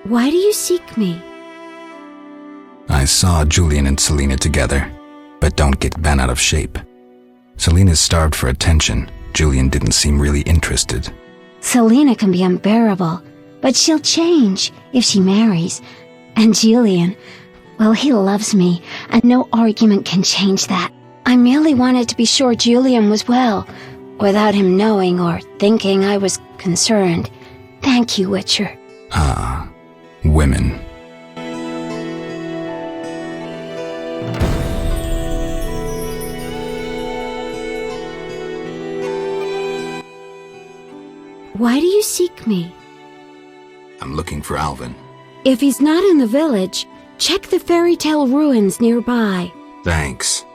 Why do you seek me? I saw Julian and Selena together, but don't get bent out of shape. Selena's starved for attention. Julian didn't seem really interested. Selena can be unbearable, but she'll change if she marries. And Julian, well, he loves me, and no argument can change that. I merely wanted to be sure Julian was well, without him knowing or thinking I was concerned. Thank you, Witcher. Ah, women. Why do you seek me? I'm looking for Alvin. If he's not in the village, check the fairy tale ruins nearby. Thanks.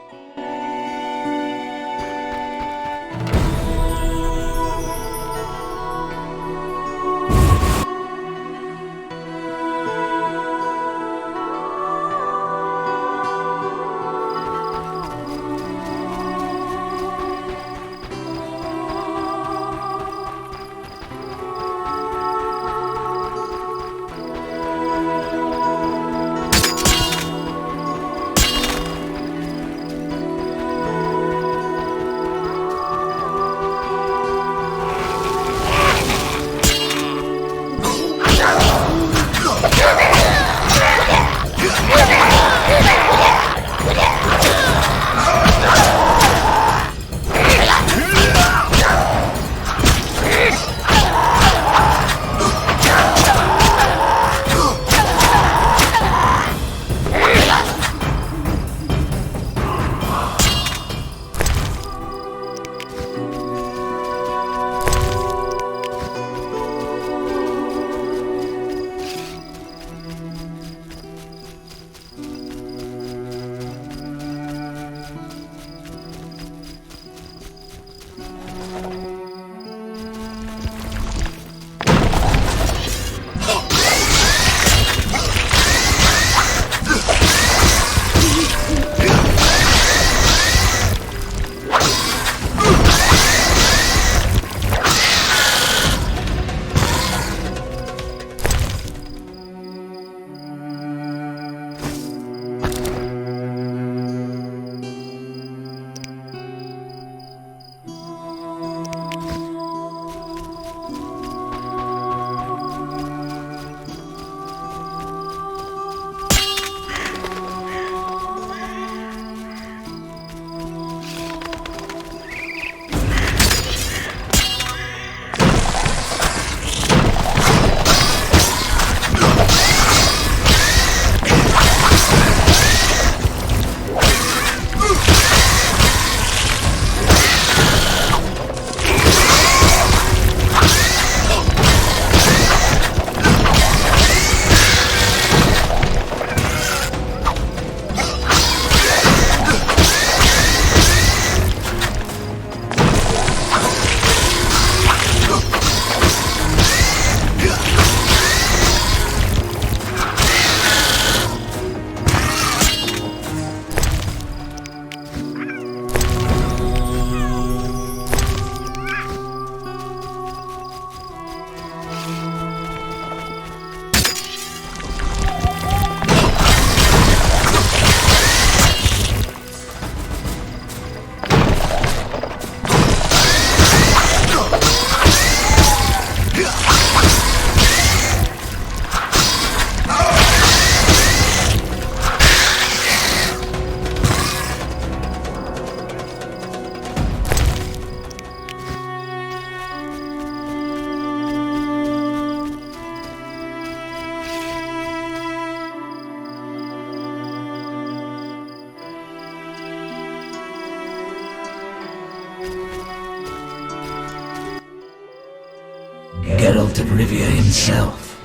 Geralt of Rivia himself.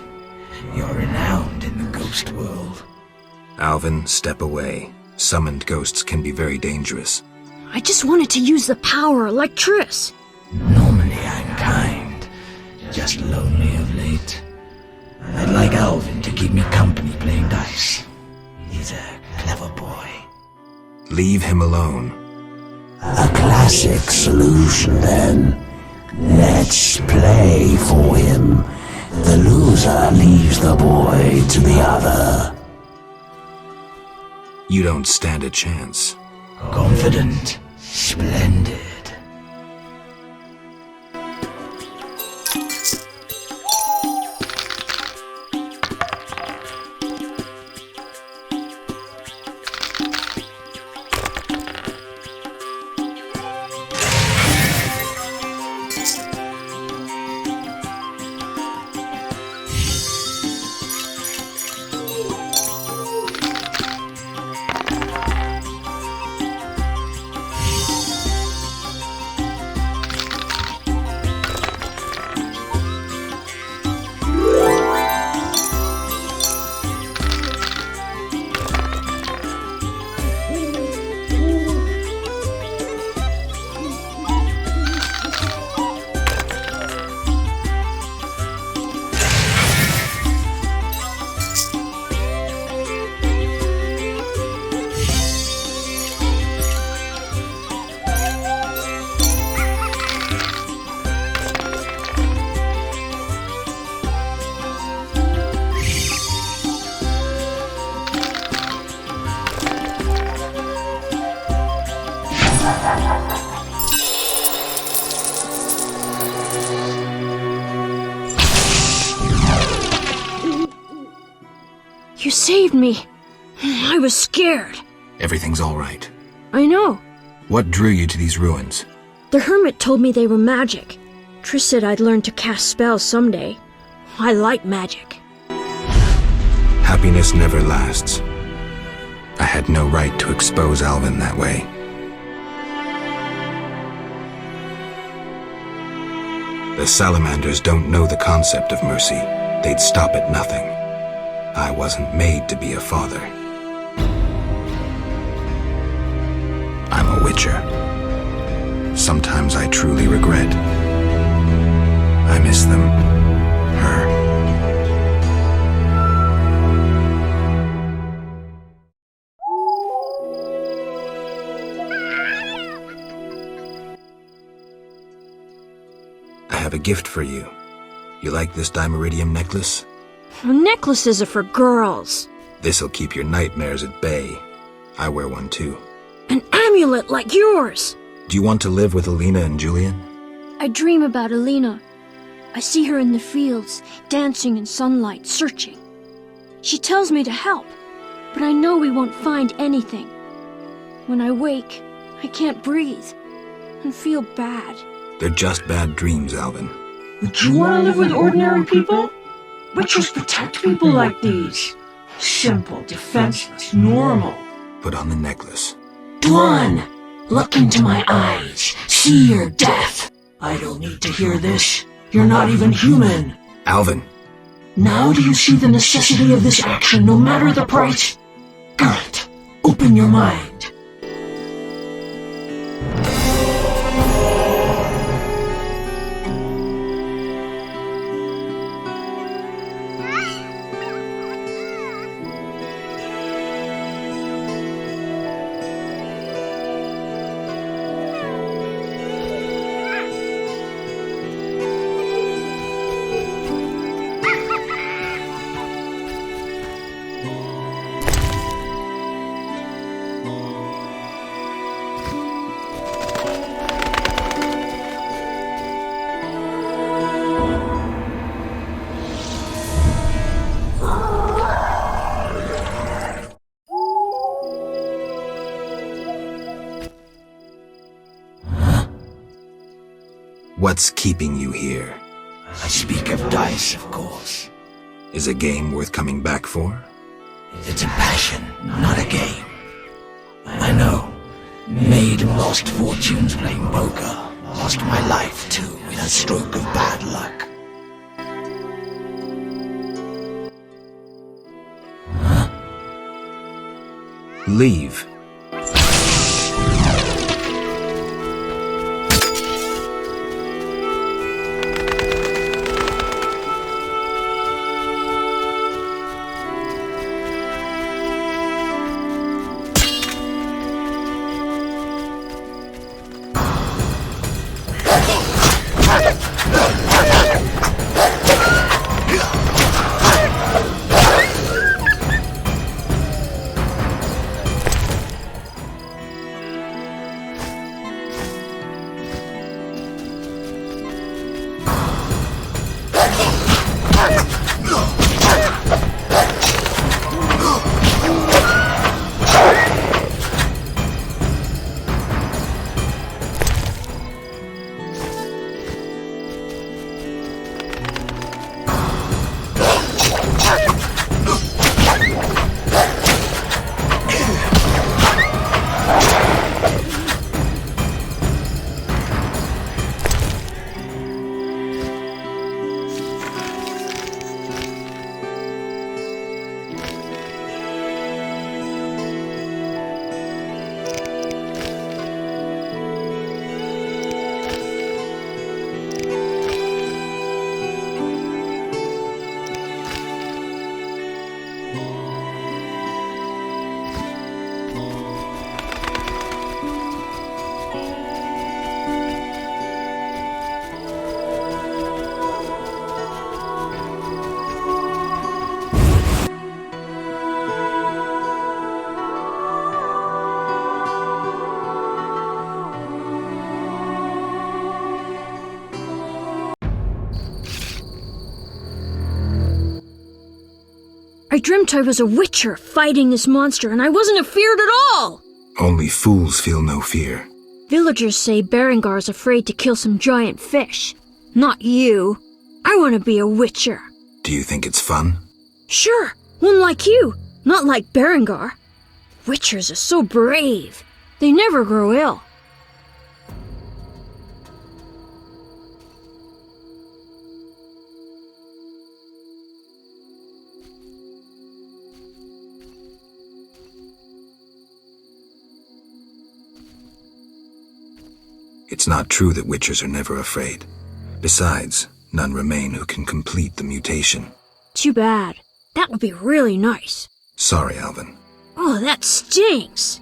You're renowned in the ghost world. Alvin, step away. Summoned ghosts can be very dangerous. I just wanted to use the power like Triss. Normally I'm kind, just lonely of late. I'd like Alvin to keep me company playing dice. He's a clever boy. Leave him alone. A classic solution, then. Let's play for him. The loser leaves the boy to the other. You don't stand a chance. Confident, splendid. You saved me. I was scared. Everything's all right. I know. What drew you to these ruins? The hermit told me they were magic. Trish said I'd learn to cast spells someday. I like magic. Happiness never lasts. I had no right to expose Alvin that way. The salamanders don't know the concept of mercy. They'd stop at nothing. I wasn't made to be a father. I'm a witcher. Sometimes I truly regret. I miss them. Her. I have a gift for you. You like this dimeridium necklace? Necklaces are for girls. This'll keep your nightmares at bay. I wear one too. An amulet like yours. Do you want to live with Alina and Julian? I dream about Alina. I see her in the fields, dancing in sunlight, searching. She tells me to help, but I know we won't find anything. When I wake, I can't breathe and feel bad. They're just bad dreams, Alvin. Would you want to live with ordinary people? Witchers protect people like these. Simple, defenseless, normal. Put on the necklace. Dwan, look into my eyes. See your death. I don't need to hear this. You're not even human. Alvin. Now do you see the necessity of this action, no matter the price? Garrett, open your mind. What's keeping you here? I speak of dice, of course. Is a game worth coming back for? It's a passion, not a game. I know. Made and lost fortunes playing poker. Lost my life, too, in a stroke of bad luck. Leave. I dreamt I was a witcher fighting this monster, and I wasn't afeared at all! Only fools feel no fear. Villagers say Berengar's afraid to kill some giant fish. Not you. I want to be a witcher. Do you think it's fun? Sure, one like you, not like Berengar. Witchers are so brave. They never grow ill. It's not true that witchers are never afraid. Besides, none remain who can complete the mutation. Too bad. That would be really nice. Sorry, Alvin. Oh, that stinks.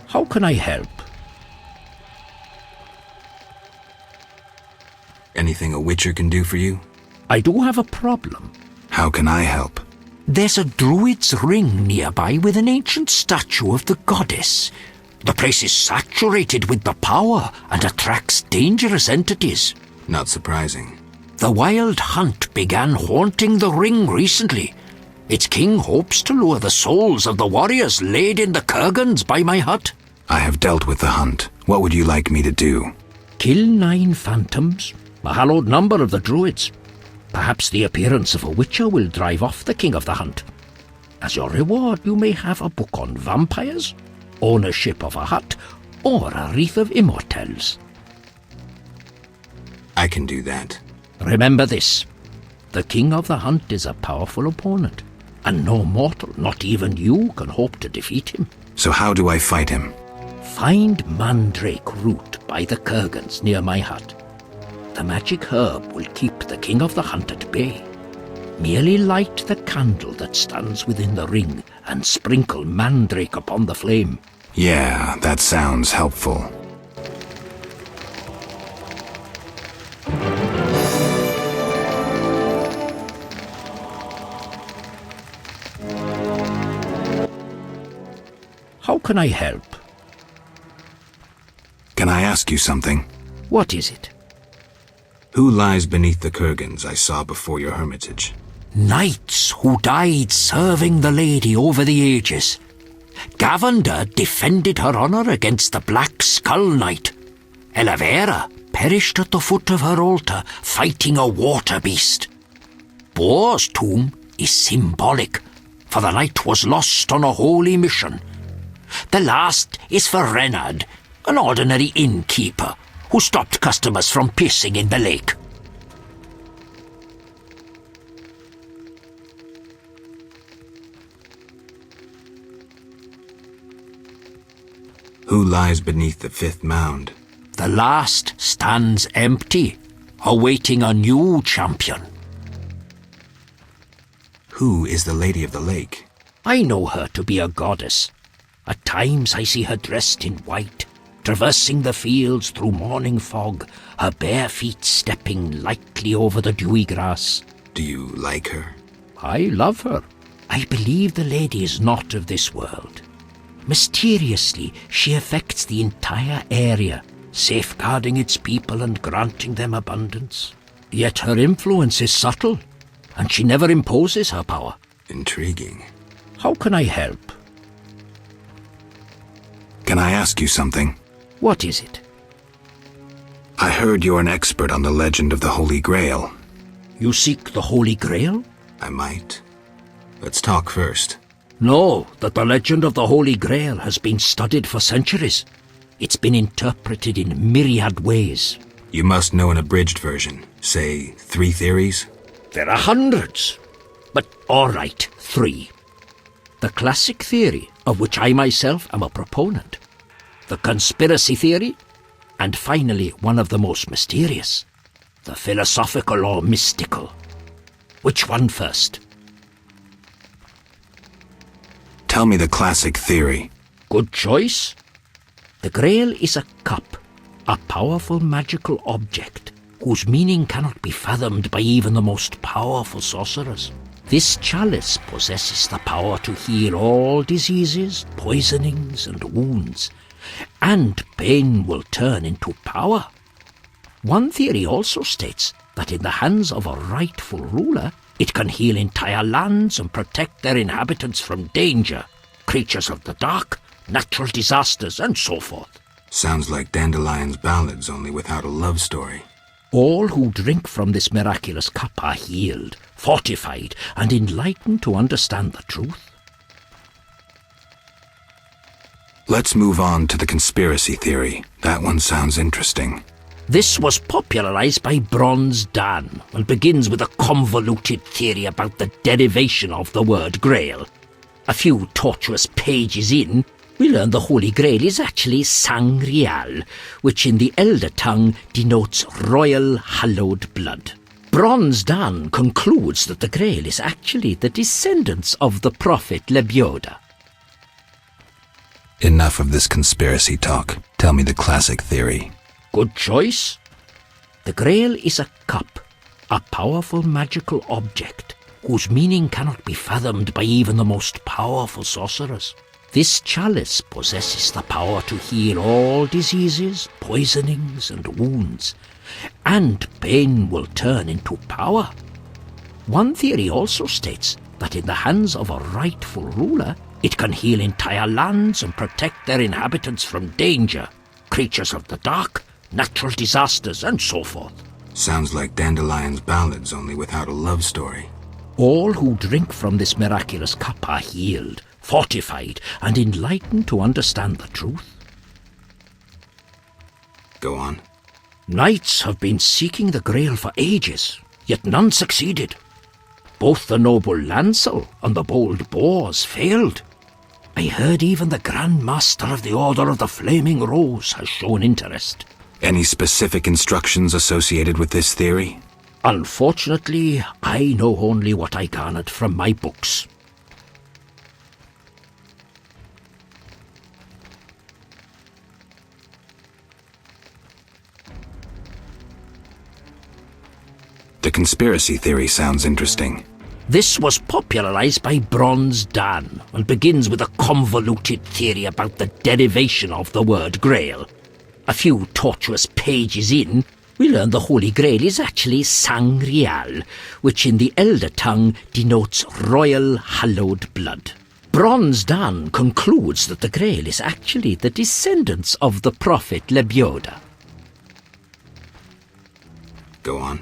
How can I help? Anything a witcher can do for you? I do have a problem. How can I help? There's a druid's ring nearby with an ancient statue of the goddess. The place is saturated with the power and attracts dangerous entities. Not surprising. The wild hunt began haunting the ring recently. Its king hopes to lure the souls of the warriors laid in the kurgans by my hut. I have dealt with the hunt. What would you like me to do? Kill 9 phantoms, a hallowed number of the druids. Perhaps the appearance of a witcher will drive off the king of the hunt. As your reward, you may have a book on vampires, ownership of a hut, or a wreath of immortelles. I can do that. Remember this. The king of the hunt is a powerful opponent, and no mortal, not even you, can hope to defeat him. So how do I fight him? Find mandrake root by the kurgans near my hut. The magic herb will keep the king of the hunt at bay. Merely light the candle that stands within the ring and sprinkle mandrake upon the flame. Yeah, that sounds helpful. How can I help? Can I ask you something? What is it? Who lies beneath the kurgans I saw before your hermitage? Knights who died serving the lady over the ages. Gavanda defended her honour against the Black Skull Knight. Elavera perished at the foot of her altar fighting a water beast. Boar's tomb is symbolic, for the knight was lost on a holy mission. The last is for Renard, an ordinary innkeeper who stopped customers from pissing in the lake. Who lies beneath the 5th mound? The last stands empty, awaiting a new champion. Who is the Lady of the Lake? I know her to be a goddess. At times I see her dressed in white, traversing the fields through morning fog, her bare feet stepping lightly over the dewy grass. Do you like her? I love her. I believe the lady is not of this world. Mysteriously, she affects the entire area, safeguarding its people and granting them abundance. Yet her influence is subtle, and she never imposes her power. Intriguing. How can I help? Can I ask you something? What is it? I heard you're an expert on the legend of the Holy Grail. You seek the Holy Grail? I might. Let's talk first. Know that the legend of the Holy Grail has been studied for centuries. It's been interpreted in myriad ways. You must know an abridged version. Say, 3 theories? There are hundreds. But all right, 3. The classic theory, of which I myself am a proponent. The conspiracy theory. And finally, one of the most mysterious. The philosophical or mystical. Which one first? Tell me the classic theory. Good choice. The Grail is a cup, a powerful magical object, whose meaning cannot be fathomed by even the most powerful sorcerers. This chalice possesses the power to heal all diseases, poisonings, and wounds, and pain will turn into power. One theory also states that in the hands of a rightful ruler, it can heal entire lands and protect their inhabitants from danger, creatures of the dark, natural disasters, and so forth. Sounds like Dandelion's ballads, only without a love story. All who drink from this miraculous cup are healed, fortified, and enlightened to understand the truth. Let's move on to the conspiracy theory. That one sounds interesting. This was popularized by Bronze Dan and begins with a convoluted theory about the derivation of the word Grail. A few tortuous pages in, we learn the Holy Grail is actually Sangreal, which in the Elder tongue denotes royal hallowed blood. Bronze Dan concludes that the Grail is actually the descendants of the prophet Lebioda. Enough of this conspiracy talk. Tell me the classic theory. Good choice. The Grail is a cup, a powerful magical object, whose meaning cannot be fathomed by even the most powerful sorcerers. This chalice possesses the power to heal all diseases, poisonings, and wounds, and pain will turn into power. One theory also states that in the hands of a rightful ruler, it can heal entire lands and protect their inhabitants from danger, creatures of the dark, natural disasters, and so forth. Sounds like Dandelion's ballads, only without a love story. All who drink from this miraculous cup are healed, fortified, and enlightened to understand the truth. Go on. Knights have been seeking the Grail for ages, yet none succeeded. Both the noble Lancel and the bold Boars failed. I heard even the Grand Master of the Order of the Flaming Rose has shown interest. Any specific instructions associated with this theory? Unfortunately, I know only what I garnered from my books. The conspiracy theory sounds interesting. This was popularized by Bronze Dan and begins with a convoluted theory about the derivation of the word Grail. A few tortuous pages in, we learn the Holy Grail is actually Sangreal, which in the Elder tongue denotes royal hallowed blood. Bronze Dan concludes that the Grail is actually the descendants of the prophet Lebioda. Go on.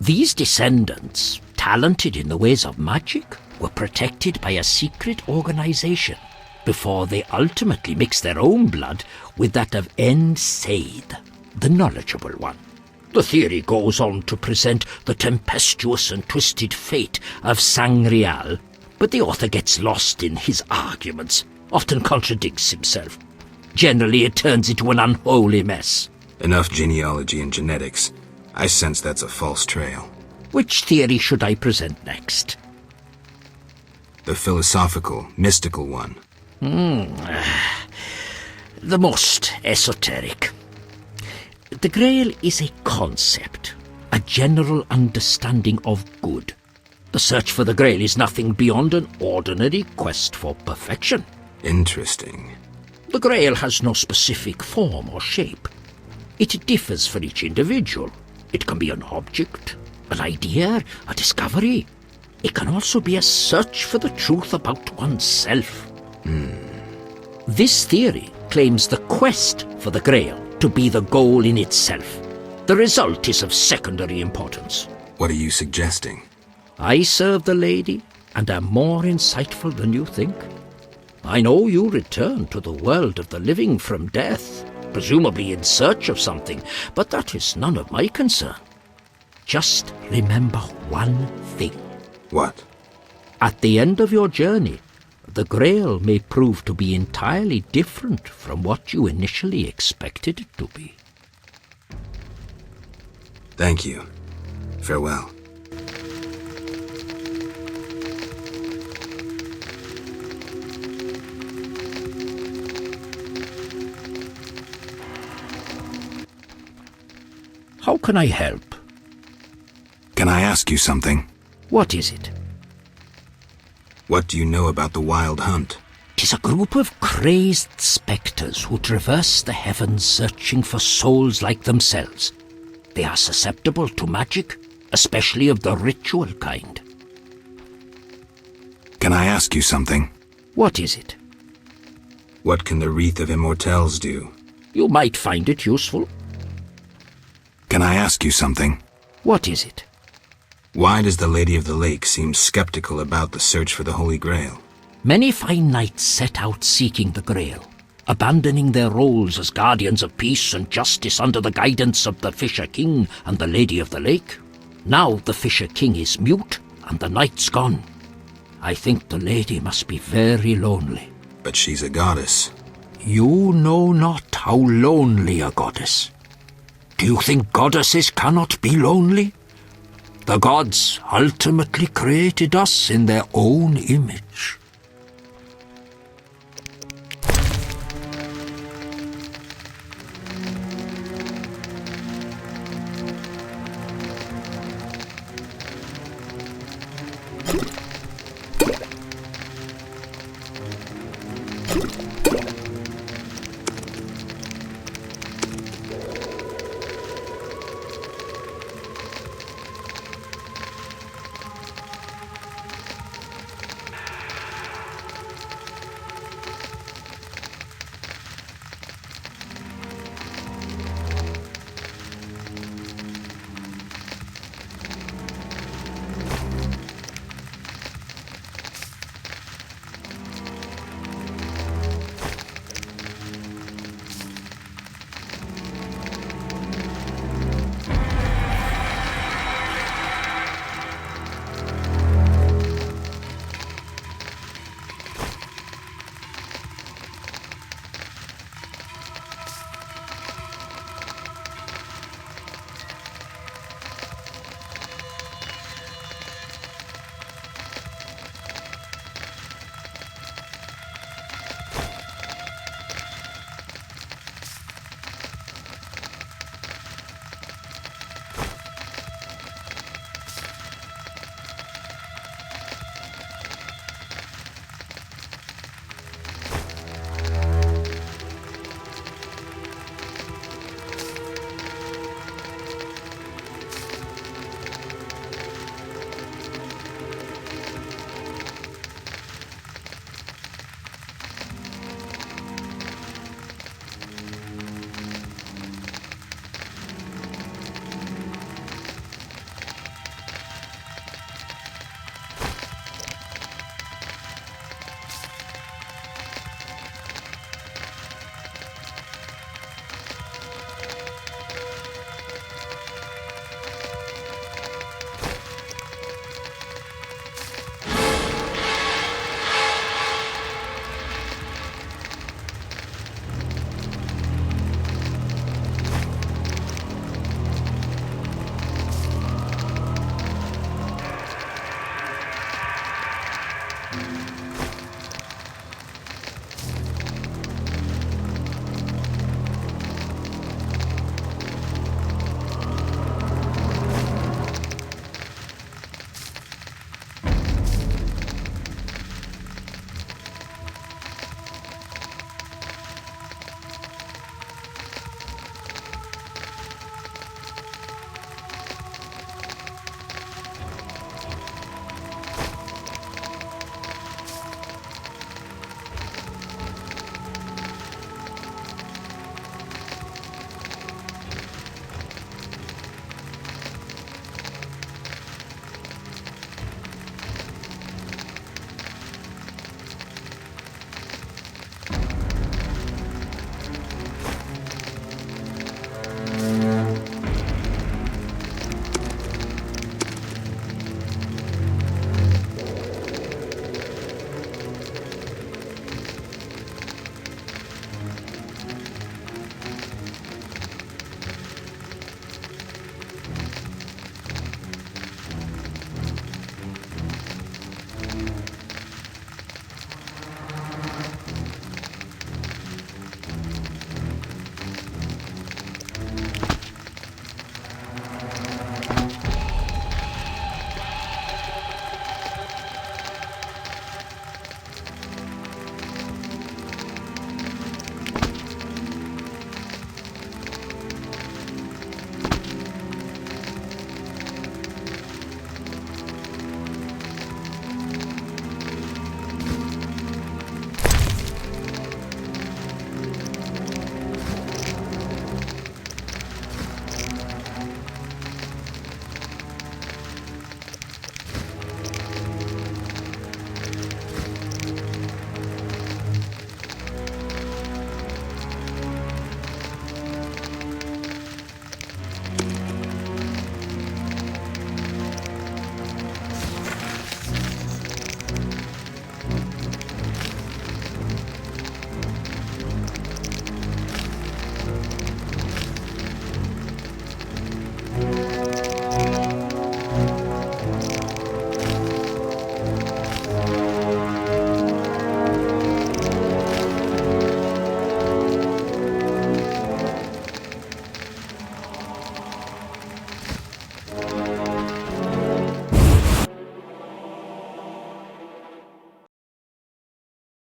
These descendants, talented in the ways of magic, were protected by a secret organization before they ultimately mixed their own blood with that of Said, the knowledgeable one. The theory goes on to present the tempestuous and twisted fate of Sangreal, but the author gets lost in his arguments, often contradicts himself. Generally, it turns into an unholy mess. Enough genealogy and genetics. I sense that's a false trail. Which theory should I present next? The philosophical, mystical one. The most esoteric. The Grail is a concept, a general understanding of good. The search for the Grail is nothing beyond an ordinary quest for perfection. Interesting. The Grail has no specific form or shape. It differs for each individual. It can be an object, an idea, a discovery. It can also be a search for the truth about oneself. This theory claims the quest for the Grail to be the goal in itself. The result is of secondary importance. What are you suggesting? I serve the lady and am more insightful than you think. I know you return to the world of the living from death, presumably in search of something, but that is none of my concern. Just remember one thing. What? At the end of your journey, the Grail may prove to be entirely different from what you initially expected it to be. Thank you. Farewell. How can I help? Can I ask you something? What is it? What do you know about the Wild Hunt? 'Tis a group of crazed spectres who traverse the heavens searching for souls like themselves. They are susceptible to magic, especially of the ritual kind. Can I ask you something? What is it? What can the Wreath of Immortelles do? You might find it useful. Can I ask you something? What is it? Why does the Lady of the Lake seem skeptical about the search for the Holy Grail? Many fine knights set out seeking the Grail, abandoning their roles as guardians of peace and justice under the guidance of the Fisher King and the Lady of the Lake. Now the Fisher King is mute and the knight's gone. I think the lady must be very lonely. But she's a goddess. You know not how lonely a goddess. Do you think goddesses cannot be lonely? The gods ultimately created us in their own image.